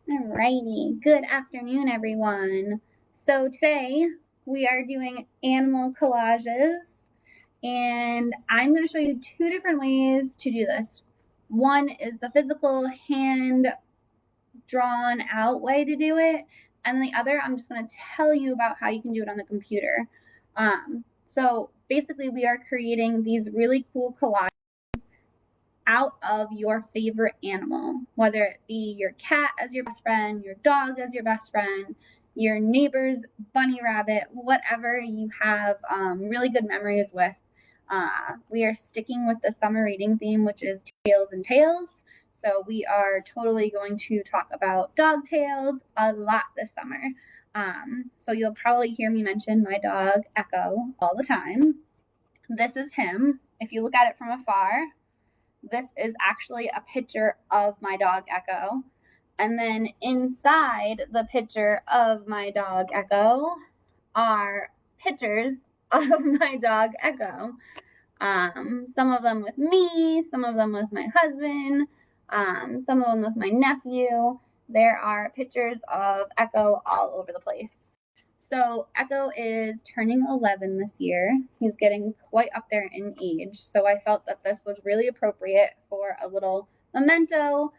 Alrighty, good afternoon, everyone. So today we are doing animal collages, and I'm going to show you two different ways to do this. One is the physical hand drawn out way to do it, and the other I'm just going to tell you about how you can do it on the computer. So basically we are creating these really cool collages out of your favorite animal, whether it be your cat as your best friend, your dog as your best friend, your neighbor's bunny rabbit, whatever you have really good memories with. We are sticking with the summer reading theme, which is tails and tales. So we are totally going to talk about dog tales a lot this summer. So you'll probably hear me mention my dog Echo all the time. This is him. If you look at it from afar, this is actually a picture of my dog Echo. And then inside the picture of my dog Echo are pictures of my dog Echo. Some of them with me, some of them with my husband, some of them with my nephew. There are pictures of Echo all over the place. So Echo is turning 11 this year. He's getting quite up there in age. So I felt that this was really appropriate for a little memento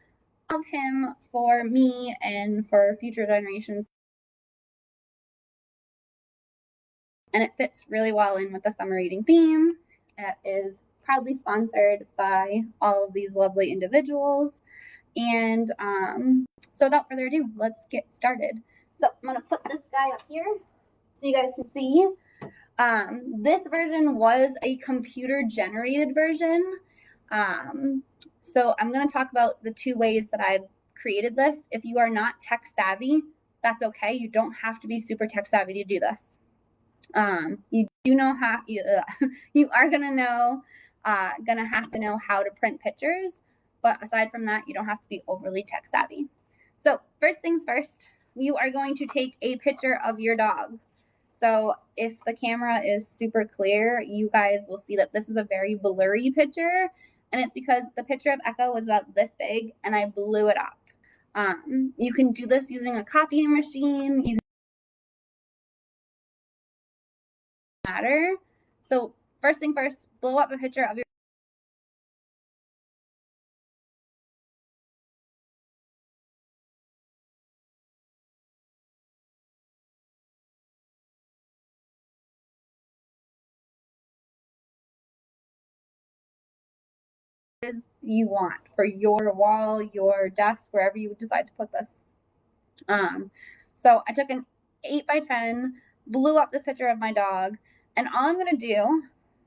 of him for me and for future generations. And it fits really well in with the summer reading theme. It is proudly sponsored by all of these lovely individuals. And so without further ado, let's get started. So I'm going to put this guy up here so you guys can see. This version was a computer-generated version. So I'm going to talk about the two ways that I've created this. If you are not tech savvy, that's okay. You don't have to be super tech savvy to do this. You do know how you are gonna have to know how to print pictures, but aside from that, you don't have to be overly tech savvy. So first things first, you are going to take a picture of your dog. So if the camera is super clear, you guys will see that this is a very blurry picture, and it's because the picture of Echo was about this big and I blew it up. You can do this using a copying machine. You matter. So first thing first, blow up a picture of your you want for your wall, your desk, wherever you decide to put this. So I took an 8x10, blew up this picture of my dog, and all I'm going to do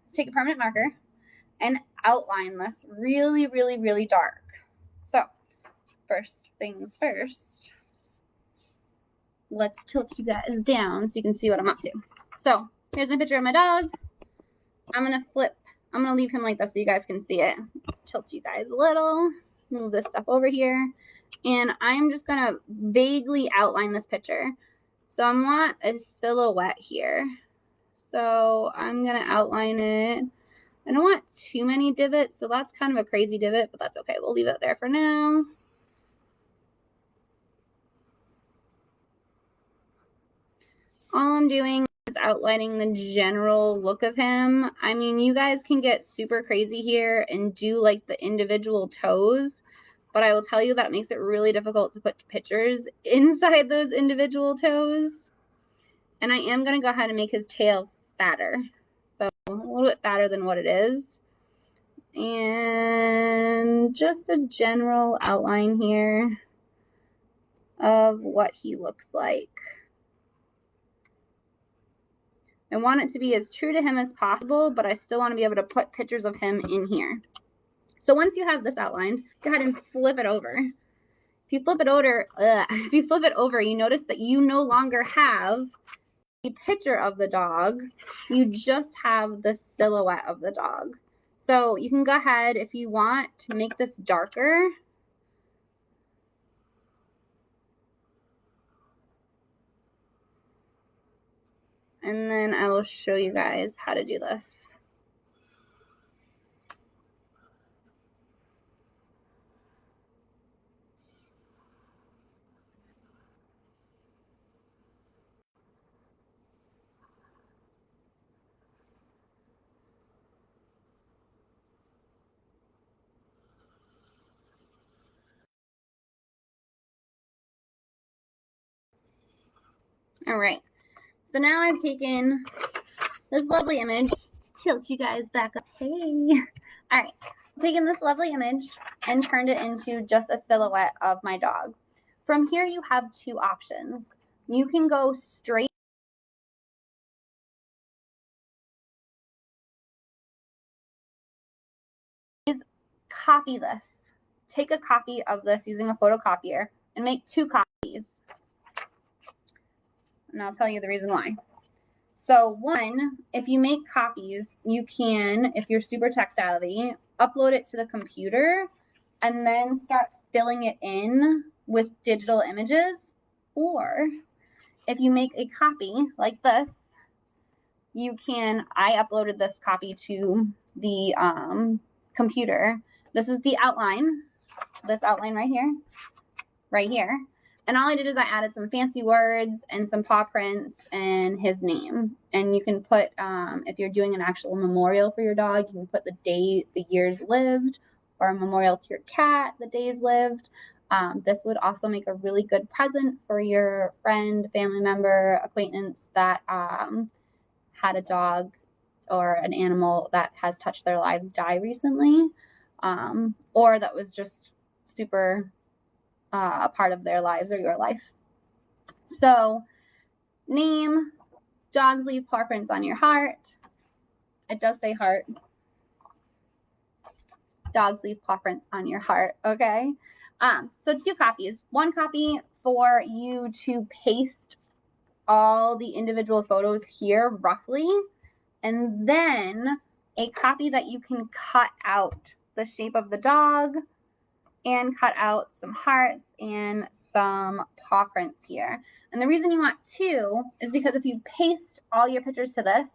is take a permanent marker and outline this really, really, really dark. So first things first, let's tilt you guys down so you can see what I'm up to. So here's my picture of my dog. I'm going to leave him like this so you guys can see it. Tilt you guys a little, move this stuff over here, and I'm just going to vaguely outline this picture. So I want a silhouette here. So I'm going to outline it. I don't want too many divots, so that's kind of a crazy divot, but that's okay. We'll leave it there for now. All I'm doing is outlining the general look of him. I mean, you guys can get super crazy here and do like the individual toes, but I will tell you that it makes it really difficult to put pictures inside those individual toes. And I am going to go ahead and make his tail fatter. So a little bit fatter than what it is. And just a general outline here of what he looks like. I want it to be as true to him as possible, but I still want to be able to put pictures of him in here. So once you have this outlined, go ahead and flip it over. If you flip it over, you notice that you no longer have a picture of the dog, you just have the silhouette of the dog. So you can go ahead if you want to make this darker. And then I will show you guys how to do this. All right, so now I've taken this lovely image, tilt you guys back up, hey. All right, taken this lovely image and turned it into just a silhouette of my dog. From here, you have two options. You can go straight copy this. Take a copy of this using a photocopier and make two copies. And I'll tell you the reason why. So one, if you make copies, you can, if you're super tech savvy, upload it to the computer and then start filling it in with digital images. Or if you make a copy like this, you can, I uploaded this copy to the computer. This is the outline, this outline right here. And all I did is I added some fancy words and some paw prints and his name. And you can put, if you're doing an actual memorial for your dog, you can put the day, the years lived, or a memorial to your cat, the days lived. This would also make a really good present for your friend, family member, acquaintance that had a dog or an animal that has touched their lives die recently, or that was just super a part of their lives or your life. So name, dogs leave paw prints on your heart. It does say heart. Dogs leave paw prints on your heart, okay? So two copies. One copy for you to paste all the individual photos here roughly, and then a copy that you can cut out the shape of the dog and cut out some hearts and some paw prints here. And the reason you want two is because if you paste all your pictures to this,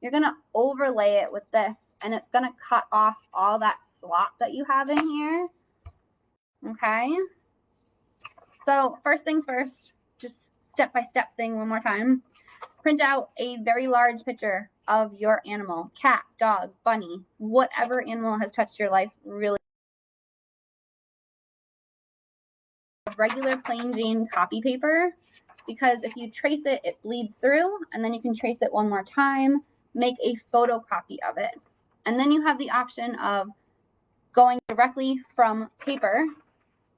you're gonna overlay it with this and it's gonna cut off all that slop that you have in here, okay? So first things first, just step-by-step thing one more time. Print out a very large picture of your animal, cat, dog, bunny, whatever animal has touched your life really. Regular plain Jane copy paper, because if you trace it, it bleeds through, and then you can trace it one more time, make a photocopy of it. And then you have the option of going directly from paper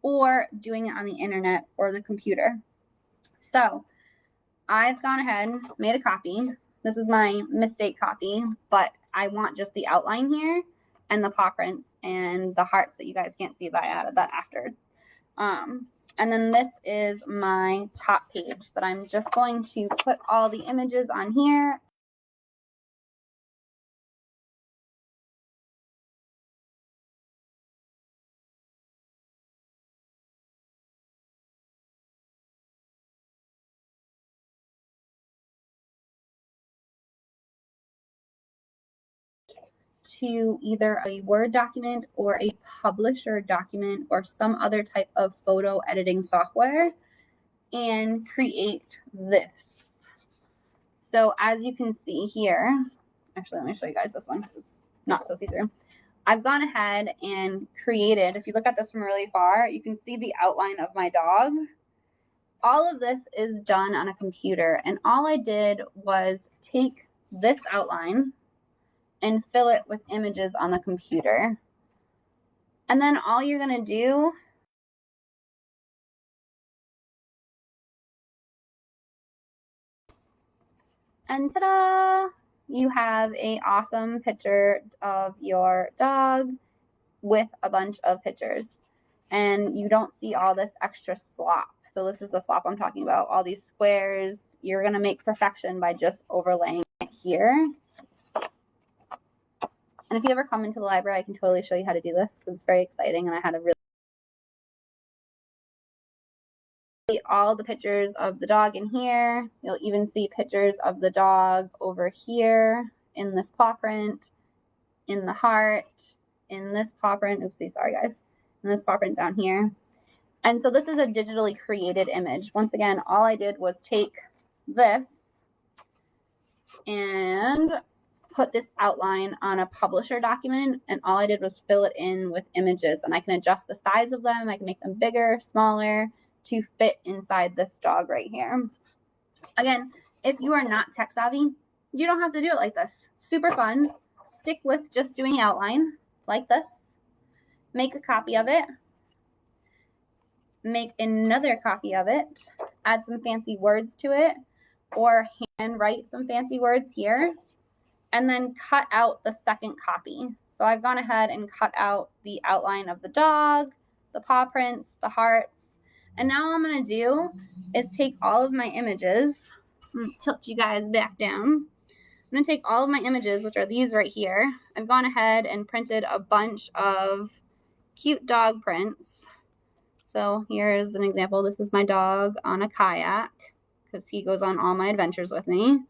or doing it on the internet or the computer. So I've gone ahead, made a copy. This is my mistake copy, but I want just the outline here and the paw prints and the hearts that you guys can't see that I added that after. And then this is my top page that I'm just going to put all the images on here. To either a Word document or a Publisher document or some other type of photo editing software and create this. So as you can see here, actually, let me show you guys this one because it's not so see-through. I've gone ahead and created, if you look at this from really far, you can see the outline of my dog. All of this is done on a computer, and all I did was take this outline and fill it with images on the computer. And then all you're going to do and ta-da! You have an awesome picture of your dog with a bunch of pictures. And you don't see all this extra slop. So this is the slop I'm talking about. All these squares, you're going to make perfection by just overlaying it here. And if you ever come into the library, I can totally show you how to do this because it's very exciting, and I had a really all the pictures of the dog in here. You'll even see pictures of the dog over here in this paw print, in the heart, in this paw print. Oopsie, sorry guys. In this paw print down here. And so this is a digitally created image. Once again, all I did was take this and put this outline on a publisher document, and all I did was fill it in with images, and I can adjust the size of them. I can make them bigger, smaller, to fit inside this dog right here. Again, if you are not tech savvy, you don't have to do it like this. Super fun. Stick with just doing the outline like this. Make a copy of it. Make another copy of it. Add some fancy words to it, or handwrite some fancy words here, and then cut out the second copy. So I've gone ahead and cut out the outline of the dog, the paw prints, the hearts. And now all I'm going to do is take all of my images. I'm going to tilt you guys back down. I'm going to take all of my images, which are these right here. I've gone ahead and printed a bunch of cute dog prints. So here's an example. This is my dog on a kayak because he goes on all my adventures with me.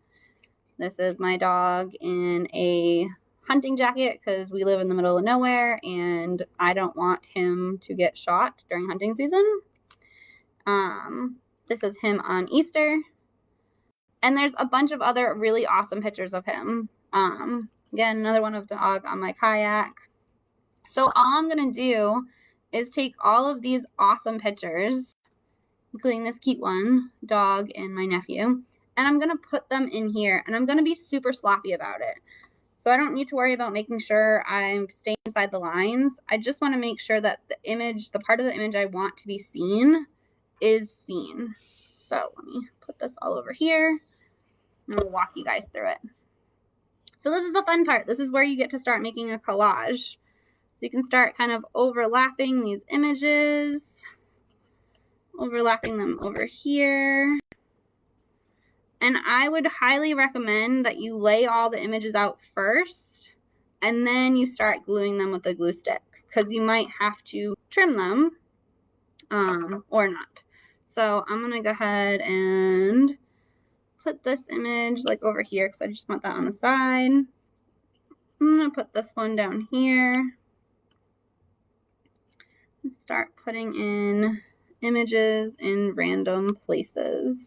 This is my dog in a hunting jacket because we live in the middle of nowhere and I don't want him to get shot during hunting season. This is him on Easter. And there's a bunch of other really awesome pictures of him. Again, another one of the dog on my kayak. So all I'm going to do is take all of these awesome pictures, including this cute one, dog and my nephew, and I'm going to put them in here, and I'm going to be super sloppy about it. So I don't need to worry about making sure I'm staying inside the lines. I just want to make sure that the image, the part of the image I want to be seen, is seen. So let me put this all over here, and we'll walk you guys through it. So this is the fun part. This is where you get to start making a collage. So you can start kind of overlapping these images, overlapping them over here. And I would highly recommend that you lay all the images out first, and then you start gluing them with a glue stick, because you might have to trim them or not. So I'm going to go ahead and put this image like over here because I just want that on the side. I'm going to put this one down here. Start putting in images in random places.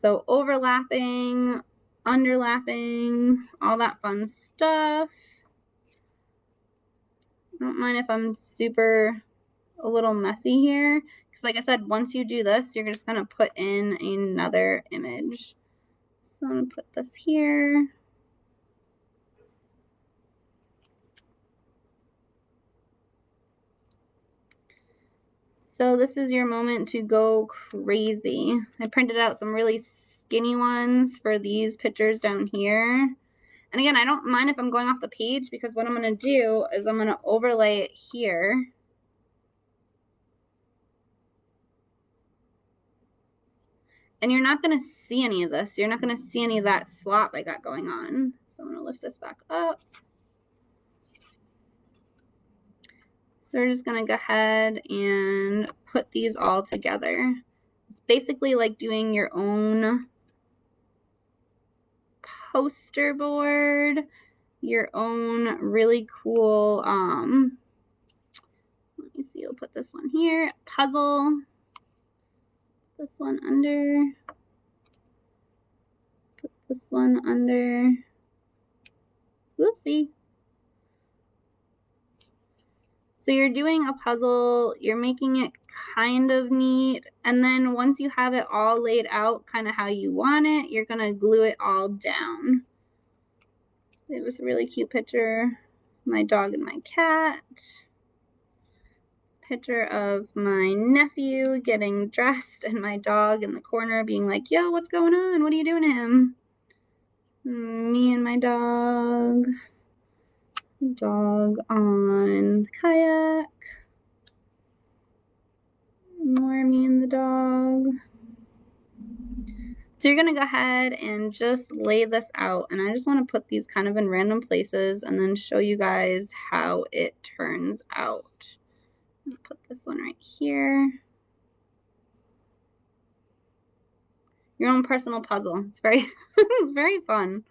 So overlapping, underlapping, all that fun stuff. I don't mind if I'm a little messy here. Because like I said, once you do this, you're just going to put in another image. So I'm going to put this here. So this is your moment to go crazy. I printed out some really skinny ones for these pictures down here. And again, I don't mind if I'm going off the page, because what I'm going to do is I'm going to overlay it here. And you're not going to see any of this. You're not going to see any of that slop I got going on. So I'm going to lift this back up. So we're just going to go ahead and put these all together. It's basically like doing your own poster board, your own really cool, let me see, we'll put this one here, puzzle, this one under, put this one under, whoopsie. So you're doing a puzzle, you're making it kind of neat, and then once you have it all laid out kind of how you want it, you're going to glue it all down. It was a really cute picture, my dog and my cat. Picture of my nephew getting dressed and my dog in the corner being like, yo, what's going on? What are you doing to him? Me and my dog. Dog on the kayak. More me and the dog. So you're going to go ahead and just lay this out. And I just want to put these kind of in random places and then show you guys how it turns out. Put this one right here. Your own personal puzzle. It's very, it's very fun.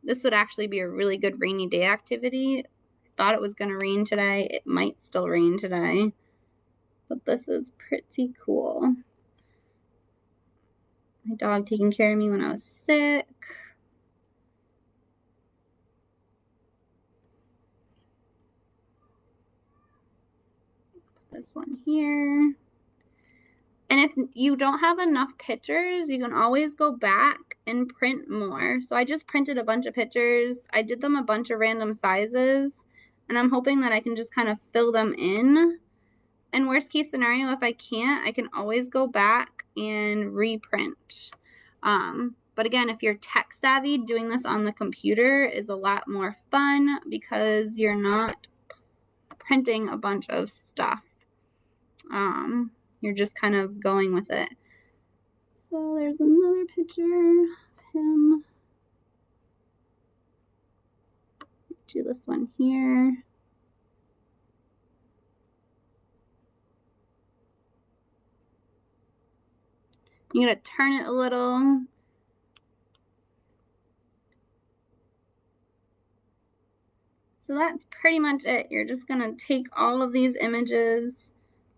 This would actually be a really good rainy day activity. Thought it was going to rain today. It might still rain today. But this is pretty cool. My dog taking care of me when I was sick. This one here. And if you don't have enough pictures, you can always go back and print more. So I just printed a bunch of pictures. I did them a bunch of random sizes. And I'm hoping that I can just kind of fill them in. And worst case scenario, if I can't, I can always go back and reprint. But again, if you're tech savvy, doing this on the computer is a lot more fun because you're not printing a bunch of stuff. You're just kind of going with it. So there's another picture of him. Do this one here. You're going to turn it a little. So that's pretty much it. You're just going to take all of these images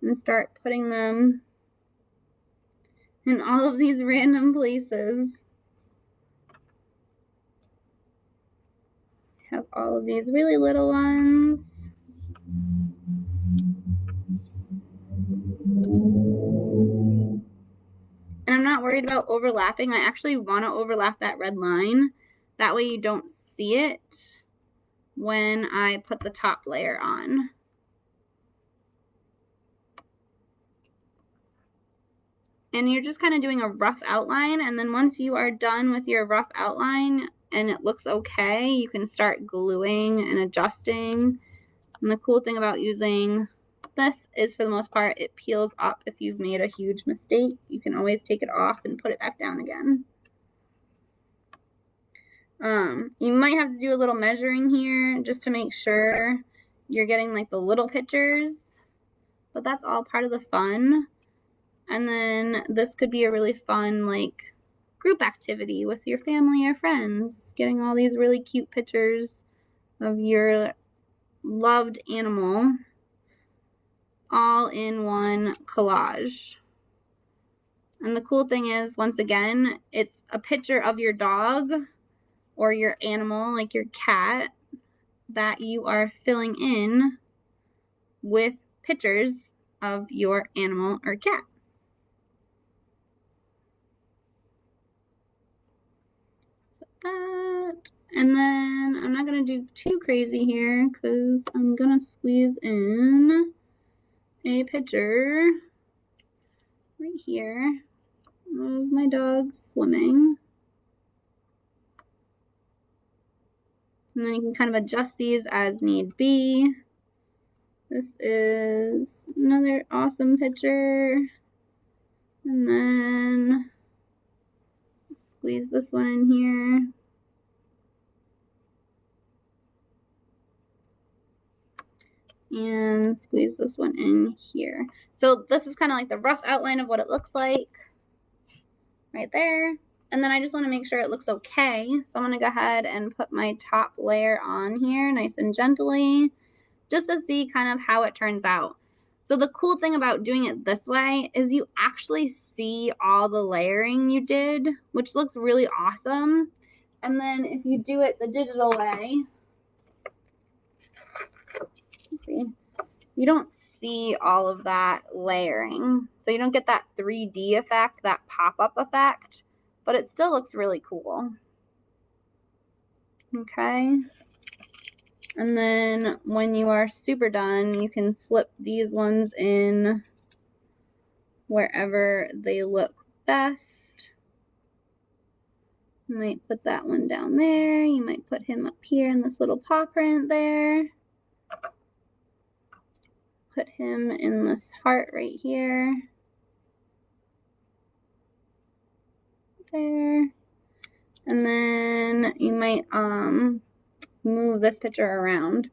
and start putting them in all of these random places. Have all of these really little ones. And I'm not worried about overlapping. I actually want to overlap that red line. That way you don't see it when I put the top layer on. And you're just kind of doing a rough outline, and then once you are done with your rough outline and it looks okay, you can start gluing and adjusting. And the cool thing about using this is, for the most part, it peels up. If you've made a huge mistake, you can always take it off and put it back down again. You might have to do a little measuring here just to make sure you're getting like the little pictures, but that's all part of the fun. And then this could be a really fun like group activity with your family or friends, getting all these really cute pictures of your loved animal all in one collage. And the cool thing is, once again, it's a picture of your dog or your animal, like your cat, that you are filling in with pictures of your animal or cat. So that, and then I'm not going to do too crazy here because I'm going to squeeze in a picture right here of my dog swimming. And then you can kind of adjust these as need be. This is another awesome picture. And then squeeze this one in here. And squeeze this one in here. So this is kind of like the rough outline of what it looks like right there. And then I just want to make sure it looks okay. So I'm going to go ahead and put my top layer on here nice and gently, just to see kind of how it turns out. So the cool thing about doing it this way is you actually see all the layering you did, which looks really awesome. And then if you do it the digital way, see, you don't see all of that layering. So you don't get that 3D effect, that pop-up effect, but it still looks really cool. Okay. And then when you are super done, you can slip these ones in wherever they look best. You might put that one down there. You might put him up here in this little paw print there. put him in this heart right here. There. And then you might move this picture around.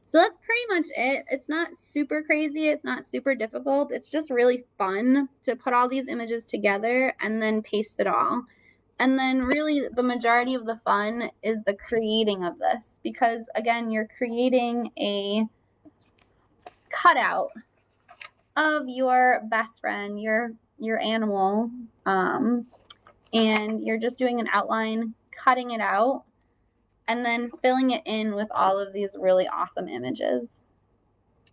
So that's pretty much it. It's not super crazy. It's not super difficult. It's just really fun to put all these images together and then paste it all. And then really the majority of the fun is the creating of this, because again, you're creating a cutout of your best friend, your animal, and you're just doing an outline, cutting it out, and then filling it in with all of these really awesome images.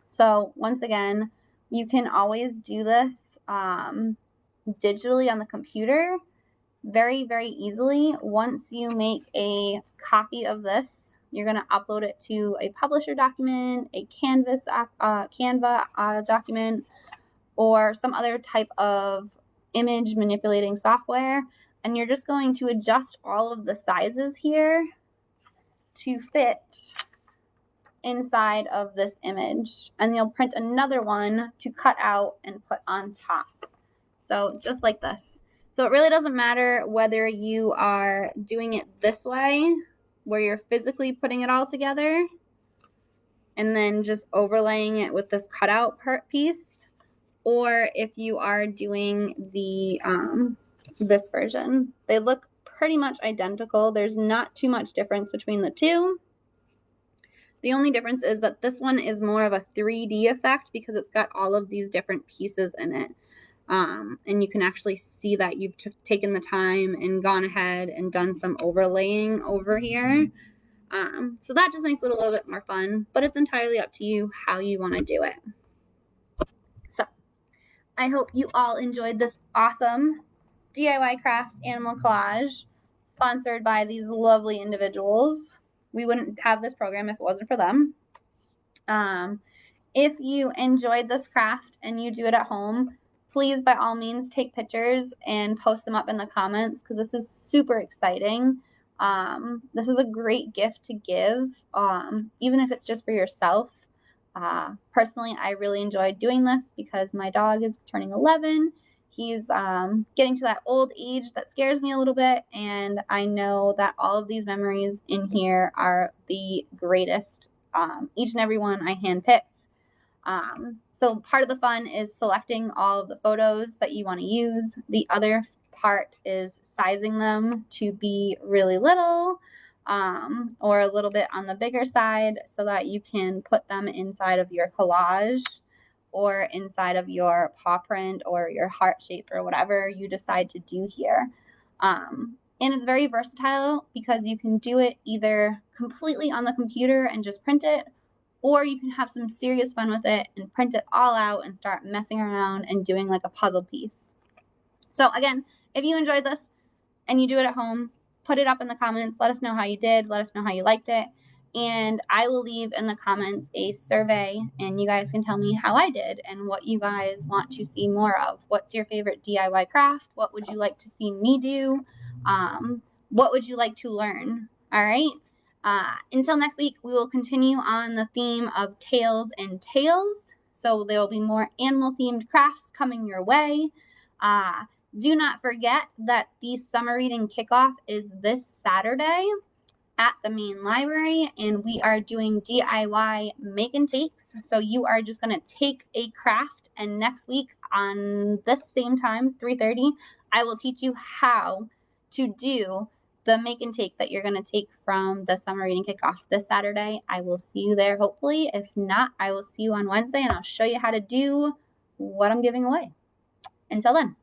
So once again, you can always do this digitally on the computer very, very easily. Once you make a copy of this, you're going to upload it to a publisher document, a Canva document, or some other type of image manipulating software. And you're just going to adjust all of the sizes here to fit inside of this image. And you'll print another one to cut out and put on top. So just like this. So it really doesn't matter whether you are doing it this way, where you're physically putting it all together and then just overlaying it with this cutout piece, or if you are doing the this version. They look pretty much identical. There's not too much difference between the two. The only difference is that this one is more of a 3D effect because it's got all of these different pieces in it. And you can actually see that you've taken the time and gone ahead and done some overlaying over here. So that just makes it a little bit more fun, but it's entirely up to you how you want to do it. So I hope you all enjoyed this awesome DIY Crafts animal collage sponsored by these lovely individuals. We wouldn't have this program if it wasn't for them. If you enjoyed this craft and you do it at home, please, by all means, take pictures and post them up in the comments, because this is super exciting. This is a great gift to give, even if it's just for yourself. Personally, I really enjoyed doing this because my dog is turning 11. He's getting to that old age that scares me a little bit, and I know that all of these memories in here are the greatest, each and every one I handpicked. So part of the fun is selecting all of the photos that you want to use. The other part is sizing them to be really little, or a little bit on the bigger side, so that you can put them inside of your collage or inside of your paw print or your heart shape or whatever you decide to do here. And it's very versatile because you can do it either completely on the computer and just print it, or you can have some serious fun with it and print it all out and start messing around and doing like a puzzle piece. So again, if you enjoyed this and you do it at home, put it up in the comments. Let us know how you did. Let us know how you liked it. And I will leave in the comments a survey, and you guys can tell me how I did and what you guys want to see more of. What's your favorite DIY craft? What would you like to see me do? What would you like to learn? All right. Until next week, we will continue on the theme of tails and tales. So there will be more animal-themed crafts coming your way. Do not forget that the summer reading kickoff is this Saturday at the main library, and we are doing DIY make and takes. So you are just going to take a craft, and next week on this same time, 3:30, I will teach you how to do the make and take that you're going to take from the summer reading kickoff this Saturday. I will see you there, hopefully. If not, I will see you on Wednesday, and I'll show you how to do what I'm giving away. Until then.